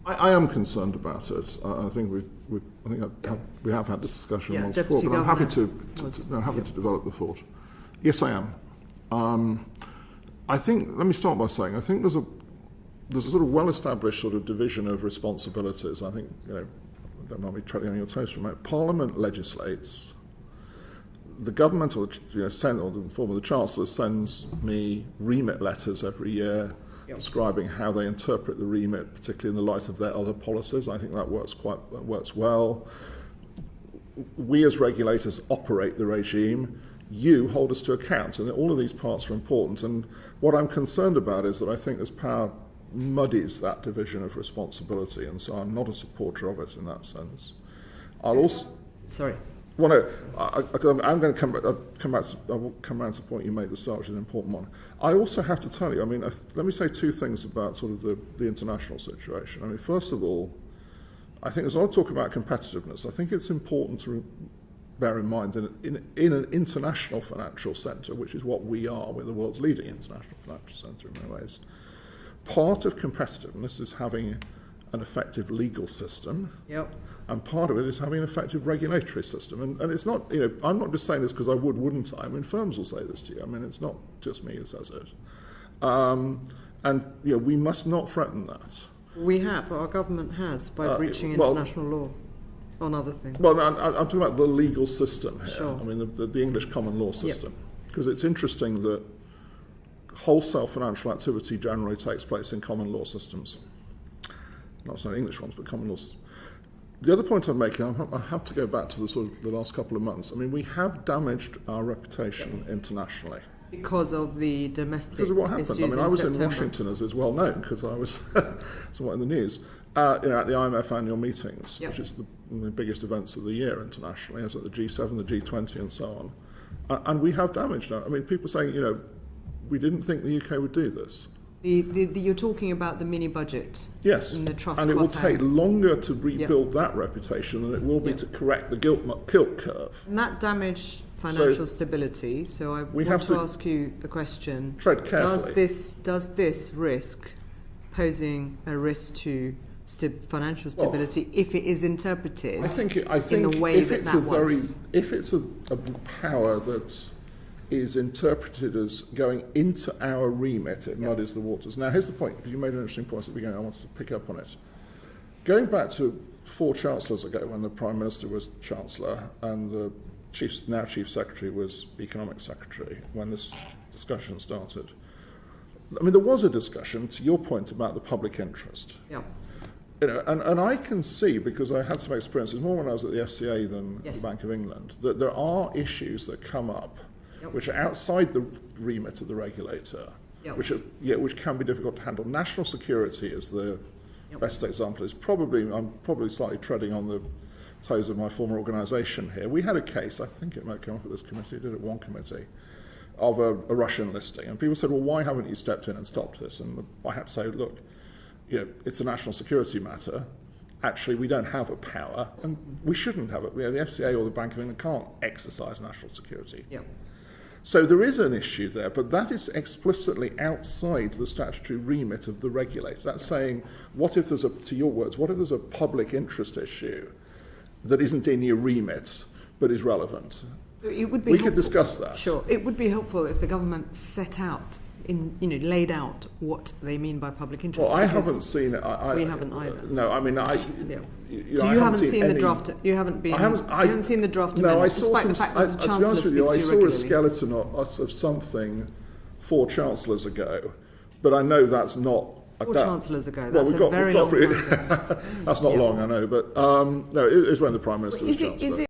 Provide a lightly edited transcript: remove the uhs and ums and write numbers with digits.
I am concerned about it. I think we have had this discussion once before, but I'm happy to develop the thought. Yes, I am. I think. Let me start by saying I think there's a sort of well-established sort of division of responsibilities. I think don't mind me treading on your toes for a moment. Parliament legislates. The government or the form of the Chancellor sends me remit letters every year describing how they interpret the remit, particularly in the light of their other policies. I think that works well. We as regulators operate the regime. You hold us to account, and all of these parts are important. And what I'm concerned about is that I think this power muddies that division of responsibility, and so I'm not a supporter of it in that sense. I'll also... Sorry. Well, no, I'm going to come back. I will come back to the point you made at the start, which is an important one. I also have to tell you. I mean, let me say two things about sort of the international situation. I mean, first of all, I think there's a lot of talk about competitiveness. I think it's important to bear in mind that in an international financial centre, which is what we are, we're the world's leading international financial centre in many ways. Part of competitiveness is having an effective legal system. Yep. And part of it is having an effective regulatory system. And it's not, I'm not just saying this because I wouldn't I? I mean, firms will say this to you. I mean, it's not just me who says it. And we must not threaten that. We have, but our government has, by breaching international law on other things. Well, I'm talking about the legal system here. Sure. I mean, the English common law system. Because it's interesting that wholesale financial activity generally takes place in common law systems. Not saying English ones, but common law systems. The other point I'm making, I have to go back to the last couple of months. I mean, we have damaged our reputation internationally. Because of the domestic Because of what happened. I mean, I was in Washington, as is well known, because I was somewhat in the news, at the IMF annual meetings, which is the biggest events of the year internationally. I was at the G7, the G20, and so on. And we have damaged that. I mean, people saying, we didn't think the UK would do this. You're talking about the mini budget. Yes, and the Truss and it will take longer to rebuild that reputation than it will be to correct the gilt curve. And that damaged financial stability. So I want to ask you the question: tread carefully. Does this risk posing a risk to financial stability if it is interpreted in the way that was? If it's a power that is interpreted as going into our remit, it muddies the waters. Now, here's the point, because you made an interesting point at the beginning, I wanted to pick up on it. Going back to 4 chancellors ago, when the Prime Minister was Chancellor and the now Chief Secretary was Economic Secretary, when this discussion started, I mean, there was a discussion, to your point, about the public interest. Yeah. And I can see, because I had some experiences more when I was at the FCA than the Bank of England, that there are issues that come up which are outside the remit of the regulator, which can be difficult to handle. National security is the best example. I'm probably slightly treading on the toes of my former organisation here. We had a case, I think it might come up at this committee, I did it at one committee, of a Russian listing. And people said, well, why haven't you stepped in and stopped this? And I had to say, look, it's a national security matter. Actually, we don't have a power, and we shouldn't have it. The FCA or the Bank of England can't exercise national security. So there is an issue there, but that is explicitly outside the statutory remit of the regulator. That's saying, what if there's to your words, what if there's a public interest issue that isn't in your remit but is relevant? We could discuss that. Sure. It would be helpful if the government set out, laid out what they mean by public interest. Well, I haven't seen it. We haven't either. No, I mean, So you haven't seen the draft. You haven't seen the draft amendment. No, I saw despite the fact that the to be honest with you, I saw regularly. a skeleton of something 4 chancellors ago, but I know that's not. 4 chancellors ago. That's a very long time ago. That's not long, I know, but no, it was when the Prime Minister was Chancellor.